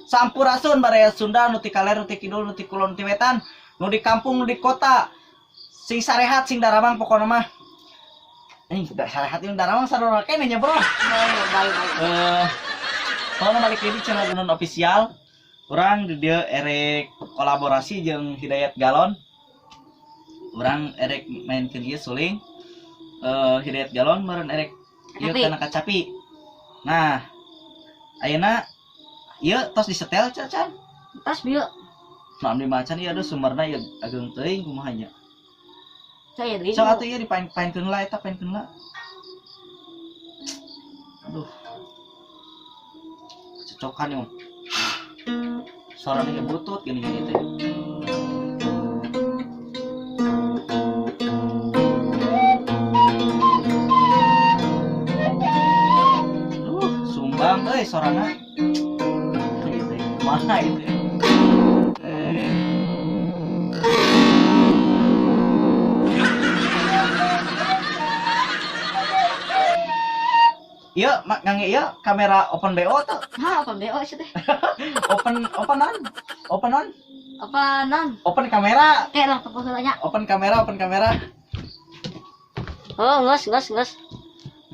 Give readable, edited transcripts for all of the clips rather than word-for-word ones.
sampurasun baraya Sunda nu ti kaler nu ti kidul nu ti kulon nu ti wetan nu di kampung nu di kota sing sarehat sing daramang pokona mah sarehat yang daramang sarua kene nya bro. Kalau balik di channel Gunun Official orang di dia erek kolaborasi jeung Hidayat Galon orang erek main ke dia suling Hidayat Galon meureun erek ieu kana kacapi. Nah ayeuna ieu tos disetel can tos bieu naon dimacan ieu ada sumberna ieu ageung teuing kumaha nya saya deui sok atuh ieu dipaenkeun lah eta paenkeun lah. Aduh cocokan yuk suaranya butut gini teh. Sumbang suaranya mana itu iya mak ngangge iya kamera open BO tuh. Open BO sih teh. open on open kamera lah pokoknya open kamera oh nges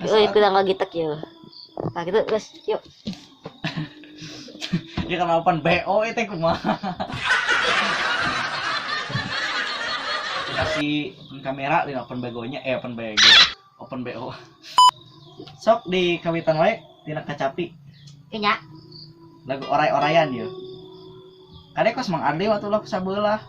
euy kurang lagi tak ya nah gitu guys yuk ya kan open BO itu kumaha kasih open kamera dan open BO nya open BO sok di kawitan wae tina kacapi kenya lagu oray-orayan ya kade kos Mang Adli waktu lo sabelah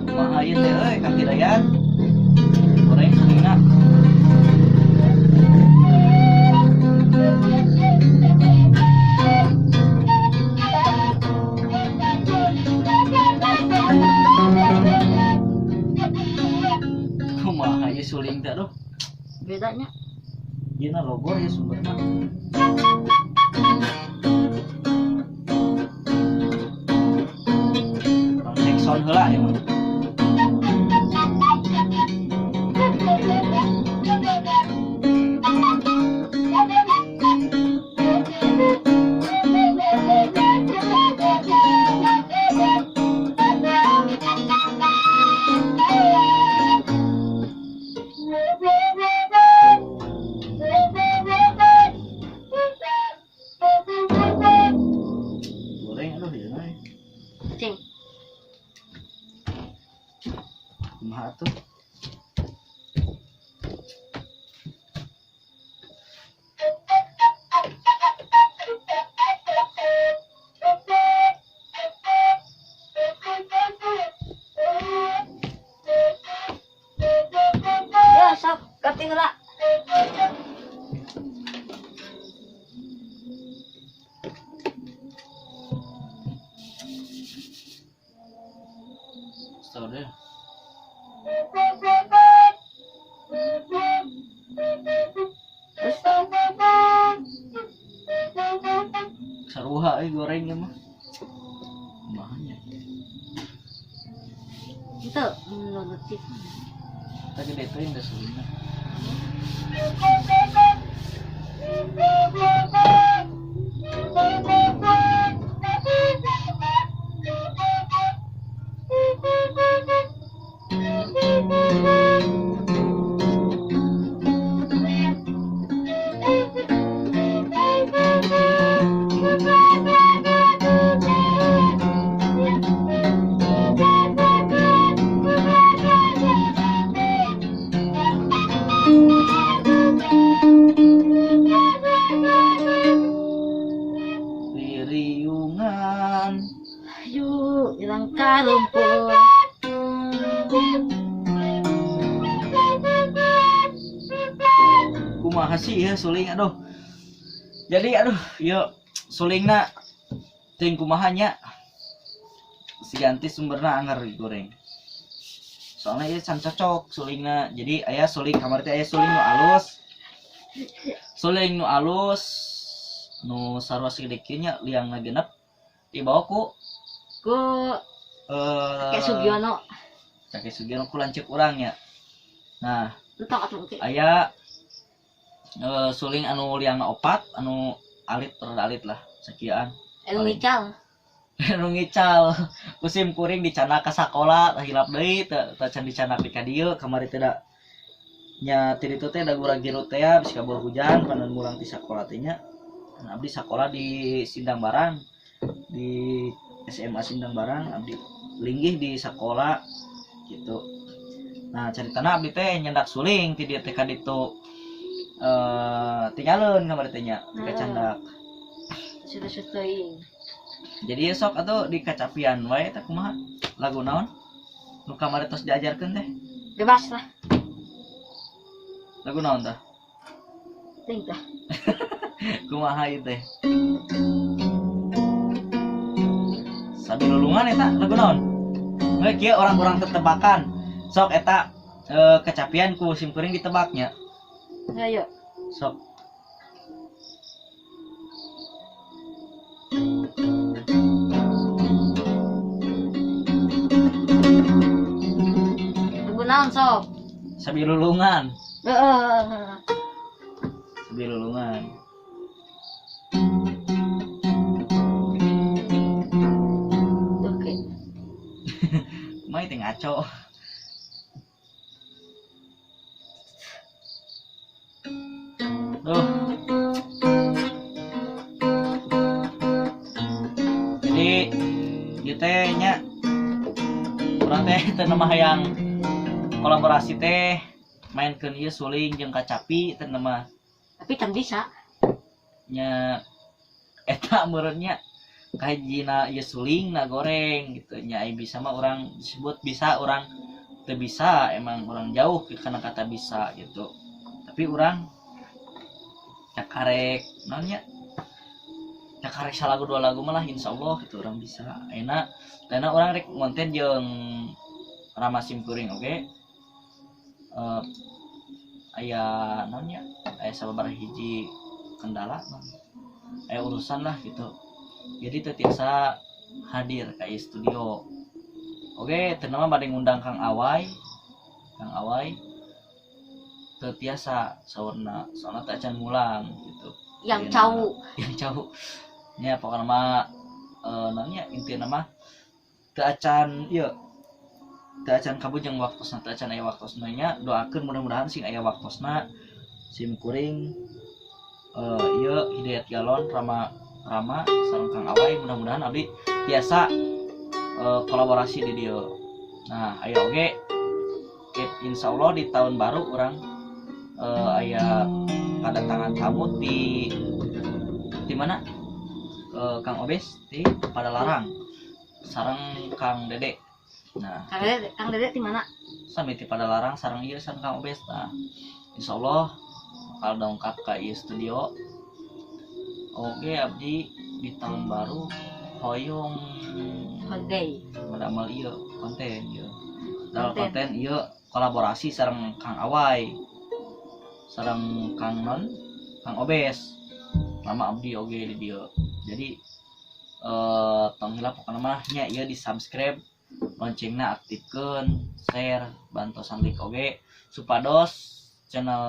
kumaha ieu teh euy Kang Hidayat goreng sulingna kumaha ieu suling teh aduh bedanya ieu na logor ya sumberna cek sound heula ya mah. Goreng aduh ieu na cing kumaha tuh ya sok ganti heula saudara saruha gorengnya mah kumahanya itu menurut sih tadi betuin dah sulingna langkah lumpur. Kumaha sih ya suling aduh. Jadi aduh yuk sulingna ting kumahanya si ganti sumberna anggar goreng. Soalnya ya can cocok sulingna. Jadi ayah suling kamar teh ayah suling nu alus. suling nu alus nu sarua sedikitnya liang ngagenep dibawa ku Ku kayak Sugiono. Kakek Sugiono ku lanceuk urangnya. Nah, Entong atuh oke. aya suling anu liang opat anu alit alit lah sakiaan. Anu ngical. Anu ngical kusim kuring dicana ka sakola hilap deui teu can dicana di ka dieu kamari teh da nya ti ditu teh da gurang giru teh bisi kabur hujan panen mulang ti sakola teh nya. Abdi sakola di Sindang Barang di SMA Sindang Barang abdi linggih di sakola gitu. Nah caritana abdi teh nyendak suling ti dieu teh ka ditu tinggalin kamari teh nya ti candak. Sudah teuing. Jadi sok atuh di kacapian wae teh kumaha lagu naon nu kamari tos diajarkeun teh Bebas lah. lagu naon tah Ting tah. kumaha ieu teh sabilulungan eta lagu naon we kieu orang-orang tetebakan sok eta kecapian ku sim kuring ditebaknya Ayo. sok Lagu naon sok? sabilulungan Heeh. sabilulungan Oke. mai teh ngaco jadi ieu teh nya urang teh teu nemah hayang kolaborasi teh mainkeun ieu suling jeung kacapi teu nemah Tapi kan bisa. nya eta meureunnya kahijina ieu suling na goreng gitu nya ai bisa mah urang disebut bisa urang teu bisa emang urang jauh kana kata bisa gitu tapi urang cakarek naonnya cakarek salagu dua lagu malah insyaallah gitu urang bisa ayeuna dana urang rek ngonten jeung Rama Simkuring oke aya naonnya aya sababaraha hiji kendala aya urusan lah gitu jadi teu tiasa hadir ka studio oke teu nama bade ngundang Kang Awai teu tiasa saurna soalna teu acan mulang gitu Yang Ayeuna- cau. yang jauh nya pokokna mah naonnya intina mah teu acan ieu teu acan kabujeng waktosna teu acan aya waktosna nya doakeun mudah-mudahan sing aya waktosna sim kuring ieu Hidayat Galon Rama sareng Kang Awai mudah-mudahan abdi biasa kolaborasi di dieu. Nah, ayo oge insyaallah di tahun baru urang aya kedatangan tamu di mana? Kang Obes di Padalarang sareng Kang Dede. Nah, Kang Dede di mana? sami di Padalarang sareng ieu sareng Kang Obes. Nah, insyaallah bakal dongkap ka ieu studio. Oke abdi di tahun baru hoyong Holiday. ngadamel ieu konten ieu. Dalam konten ieu kolaborasi sareng Kang Awai. Sareng Kang Obes. Lama abdi oge di dieu. Jadi tong heula pokona mah nya ieu di-subscribe, loncengna aktifkeun, share, bantosan like oge supados channel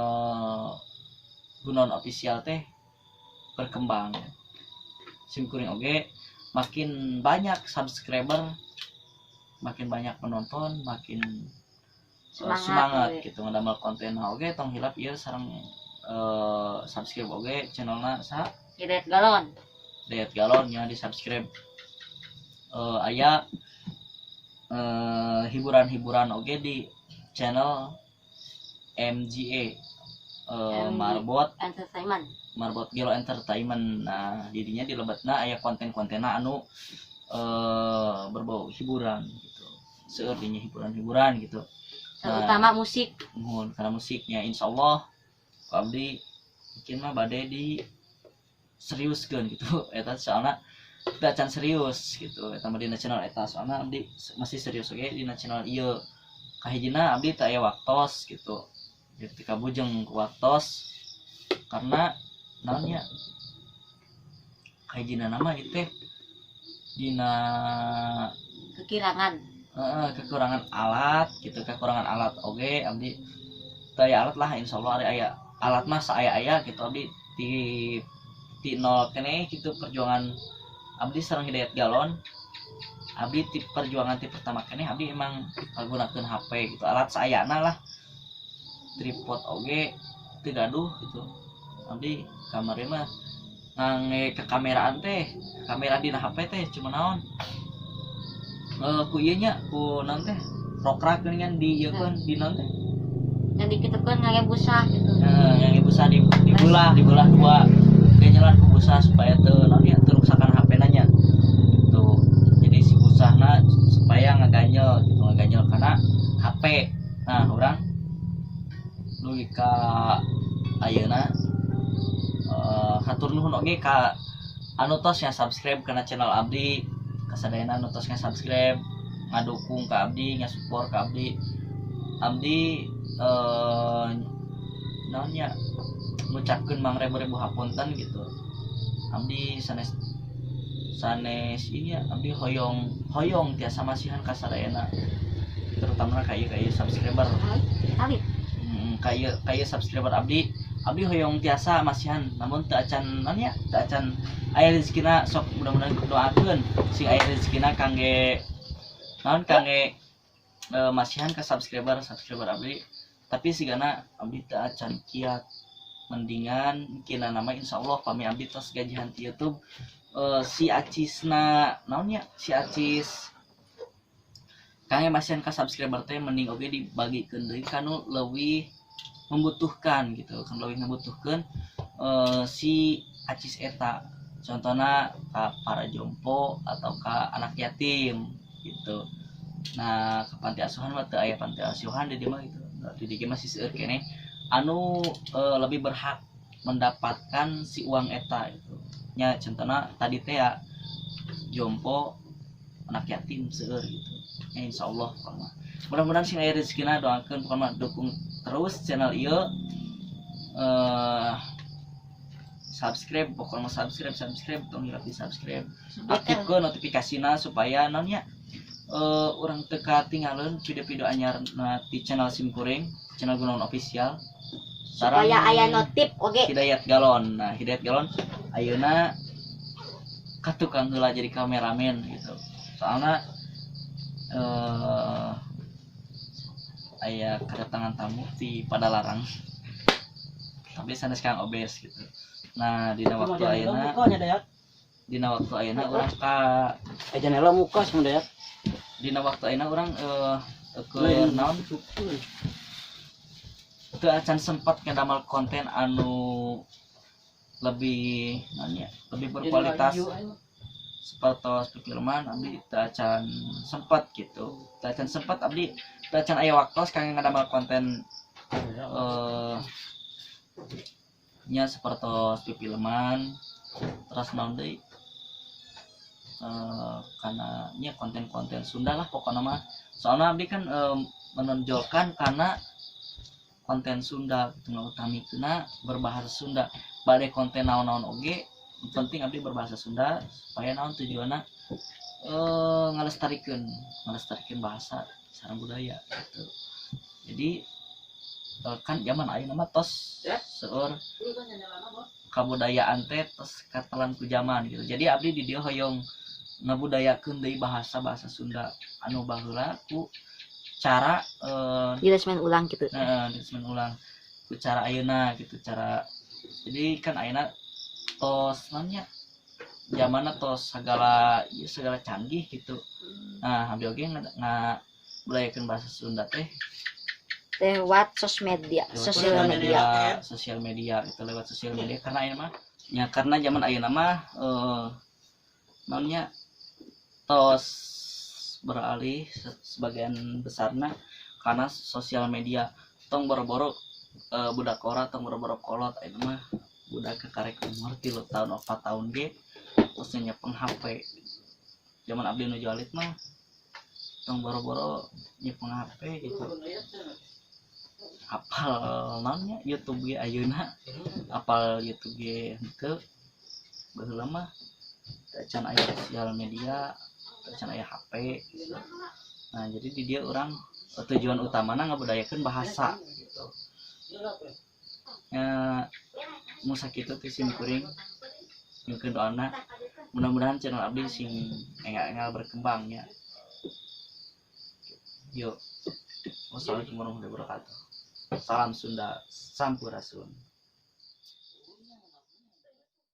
Gunon Official teh berkembang. Simkuring oge makin banyak subscriber, makin banyak penonton, makin semangat gitu ngadamel konten oge tong hilap ieu sareng subscribe oge channelna sa Hidayat Galon. Hidayat Galon nya di-subscribe. Aya hiburan-hiburan oge di channel MGA Marbot Gelo Entertainment. Nah, jadinya di lebetna aya konten-kontena anu berbau hiburan gitu. Seueur dinya hiburan-hiburan gitu. Terutama musik. Mohon karena musiknya insyaallah ku abdi mungkin mah bade di seriuskeun gitu. Eta soalna teu acan serius gitu. Eta mah dina channel eta soalna abdi masih serius oge dina channel ieu. Kahijina abdi teu aya waktos gitu. Ketika bujeng ku waktos karena naonnya kayak jina nama itu teh dina kekirangan kekurangan alat gitu, kekurangan alat oge abdi daya alat lah insyaallah ada aya alat mah saaya-aya gitu abdi di nol kene gitu perjuangan abdi sareng Hidayat Galon. Abdi ti perjuangan ti pertama kene abdi emang menggunakan HP gitu, alat saayana lah, tripod oge teu gaduh gitu. Abdi kamari mah ngange ke kameraan teh, kamera dina HP teh cuma naon ku ieu nya ku naon teh rokrak geuningan di ieu kan di naon teh yang dikitekeun ngage busa gitu. yang ibu sah dibelah dua kenyalan ku busa supaya teu naon ya teu ruksakan HP nanya tuh. Jadi si busahna supaya ngaganyel gitu, ngaganyel karena HP. Nah orang nugi ka ayeuna hatur nuhun oge ka anu tos nya subscribe kana channel abdi, kasadayana anu tos subscribe ngadukung ka abdi, ngasupport ka abdi. Abdi naonnya ngucapkeun mangrebu-rebu hapunten gitu. Abdi sanes ini ya, abdi hoyong tiasa masihan kasadayana, terutama kayak subscriber kayak subscriber abdi hoyong tiasa masihan, namun teu acan naonnya teu acan aya rezekina sok mudah-mudahan doakeun sing aya rezekina kangge naon kangge masihan ke subscriber abdi, tapi sigana abdi teu acan kiat mendingan kina nama insyaallah pami abdi tos gajihan di YouTube si Acisna naonnya si Acis kangge masihan ke subscriber teh mending oge dibagikeun deui kanu leuwih membutuhkan gitu kan, leuwih membutuhkan si Acis eta contohna ka para jompo atau ka anak yatim gitu. Nah ke panti asuhan mah teu aya panti asuhan di dieu mah gitu, di dieu masih seueur keneh anu lebih berhak mendapatkan si uang eta gitu nya, contohna tadi teh ya jompo anak yatim seueur gitu ya, insyaallah pokoknya mudah-mudahan sing aya rezekina doakeun pokoknya dukung terus channel ieu subscribe pokoknya subscribe tong hilap di subscribe, aktifkeun notifikasina supaya naonnya urang teu katinggalan video-video anyar di channel Simkuring, channel Gunawan Official. Supaya aya notif oge. Hidayat Galon. Nah, Hidayat Galon ayeuna katukang heula jadi kameramen gitu. Soalnya aya kedatangan tamu di Padalarang. Tapi sanes Kang Obes gitu. Nah, dina waktu ayeuna urang ka janela muka sebenarnya. Dina waktu ayeuna urang ke naon teu acan sempat ngedamal konten anu lebih nanya lebih berkualitas seperti perfilman abdi teu acan sempat gitu, teu acan sempat abdi teu acan aya waktos kangge ngedamal konten nya seperti perfilman terus naon deui karena nya konten-konten Sunda lah pokoknya mah, soalnya abdi kan menonjolkan karena konten Sunda gitu ngutamakeunna berbahasa Sunda, bade konten naon-naon oge penting abdi berbahasa Sunda supaya naon tujuanna ngalestarikeun bahasa sareng budaya gitu. Jadi kan zaman ayeuna mah tos seueur kabudayaan teh tos katelan ku zaman gitu. Jadi abdi di dieu hoyong ngabudayakeun deui bahasa Sunda anu baheula ku cara Jelaskan ulang gitu. Jelaskan ulang ku cara ayeuna gitu, cara jadi kan ayeuna tos namanya zamanna tos segala canggih gitu. Nah abdi oge ngabudayakeun bahasa Sunda teh lewat sosial media itu lewat sosial media karena ayeuna mah ya karena zaman ayeuna mah namanya tos beralih sebagian besarnya karena sosial media tong boro-boro budak ora tong boro-boro kolot ayeuna mah budak karek umur 3 tahun 4 tahun ge terus nyepeng HP. Zaman abdi nu jalit mah tong boro-boro nyepeng HP gitu. apal naonnya YouTube ge ayeuna apal YouTube ge henteu baheula mah teu can aya sosial media teu can aya HP gitu. Nah jadi di dia orang tujuan utamana ngabudayakeun bahasa gitu musa kitu teh sim kuring nyukeun doana mudah-mudahan channel abdi sing enggak berkembang ya. Yuk, wassalamualaikum warahmatullahi wabarakatuh. Salam Sunda, Sampurasun.